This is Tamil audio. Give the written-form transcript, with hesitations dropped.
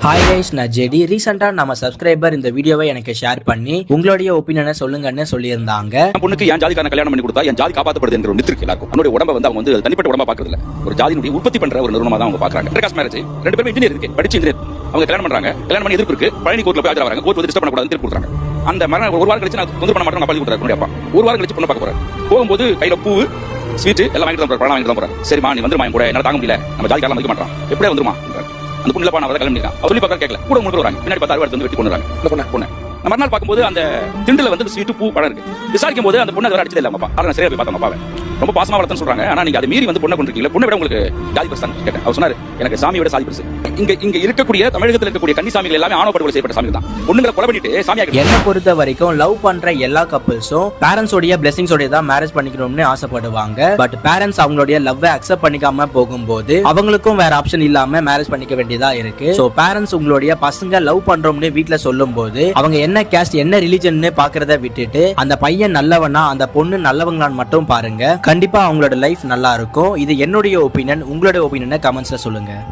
ஹாய் கைஸ், நான் ஜெடி. ரீசெண்டா நம்ம சப்ஸ்கிரைபர் இந்த வீடியோவை எனக்கு ஷேர் பண்ணி உங்களுடைய ஒப்பீனியனை சொல்லுங்கன்னு சொல்லியிருந்தாங்க. பொண்ணுக்கு என் ஜாதிக்கான கல்யாணம் பண்ணி கொடுத்தா என் ஜாதி காப்பாற்றப்படுது என்ற ஒரு மித்து இருக்கு எல்லாருக்கும். அவனுடைய உடம்ப வந்து அவங்க வந்து தனிப்பட்ட உடம்பா பாக்குறது இல்ல, ஒரு ஜாதியினுடைய உற்பத்தி பண்ற ஒரு நிறுவனமா தான் அவங்க பாக்குறாங்க. பிரகாஷ் மேரேஜ் ரெண்டு பேரும் இன்ஜினியர் இருக்கு, படிச்சு இன்ஜினியர். அவங்க கல்யாணம் பண்றாங்க, கல்யாணம் பண்ணி எதிர்ப்பு இருக்கு. பழனி கோர்ட்ல போய் ஆஜராகிறாங்க. கோர்ட் வந்து டிஸ்டர்ப் பண்ணக்கூடாதுன்னு தீர்ப்பு கொடுக்குறாங்க. அந்த மரணம் ஒரு வாரம் கழிச்சு நான் தொந்தரவு பண்ண மாட்டேன், அப்பா கொடுக்குறாரு அப்பா. ஒரு வாரம் கழிச்சு பொண்ணு பார்க்க போறேன். போகும்போது கையில பூ ஸ்வீட் எல்லாம் வாங்கிட்டு தான் பழம் வாங்கிட்டு தான் போறேன். சரிமா நீ வந்துருமா கூட என்னால தாங்க முடியல, நம்ம ஜாதிக்காரலாம் மதிக்க மாட்டான், எப்படியே வந்துருமா அந்த பொண்ணு பண்ண கல்யாணம் பண்ணிருக்கான். சொல்லி பார்க்க கேட்கல, கூட மூணு வராங்க. பின்னாடி பார்த்தா அறுவடை வந்து வெட்டி கொண்டு வராங்க. இந்த பொண்ணு மறுநாள் பார்க்கும்போது அந்த திண்டுல வந்து ஸ்வீட்டு பூ பழம் இருக்கு. விசாரிக்கும் போது அந்த பொண்ணு அதை அடிச்சது இல்ல அப்பா. அதை சரியா போய் பார்த்தோம் அப்பாவை. ரொம்ப பாசமா வளர்த்தன்னு சொல்றாங்க. ஆனா நீங்க அதை மீறி வந்து பொண்ணை கொண்டிருக்கீங்க. பொண்ணை விட உங்களுக்கு ஜாதி பிரசன் கேட்டேன். அவர் சொன்னாரு எனக்கு சாமியை விட சாதி பிரசு. இங்க இருக்கக்கூடிய தமிழகத்தில் இருக்கக்கூடிய கன்னிசாமிகள் எல்லாமே ஆணவப்படுகொலை செய்யப்பட்ட சாமி தான். பொண்ணுங்களை கொலை பண்ணிட்டு சாமியாக. என்ன பொறுத்த வரைக்கும் லவ் பண்ற எல்லா கப்பிள்ஸும் பேரண்ட்ஸோடைய பிளெஸிங்ஸோட தான் மேரேஜ் பண்ணிக்கணும்னு ஆசைப்படுவாங்க. பட் பேரண்ட்ஸ் அவங்களுடைய லவ்வை அக்செப்ட் பண்ணிக்காம போகும்போது அவங்களுக்கும் வேற ஆப்ஷன் இல்லாம மேரேஜ் பண்ணிக்க வேண்டியதா இருக்கு. சோ பேரண்ட்ஸ் உங்களுடைய பசங்க லவ் பண்றோம்னு வீட்டுல சொல்லும் போது அவங்க என்ன கேஸ்ட் என்ன ரிலிஜன் பாக்குறத விட்டுட்டு அந்த பையன் நல்லவனா அந்த பொண்ணு நல்லவங்களான்னு மட்டும் பாருங்க. கண்டிப்பா அவங்களோட லைஃப் நல்லா இருக்கும். இது என்னுடைய ஒப்பீனியன். உங்களோட ஒப்பீனியனை கமெண்ட்ஸ்ல சொல்லுங்க.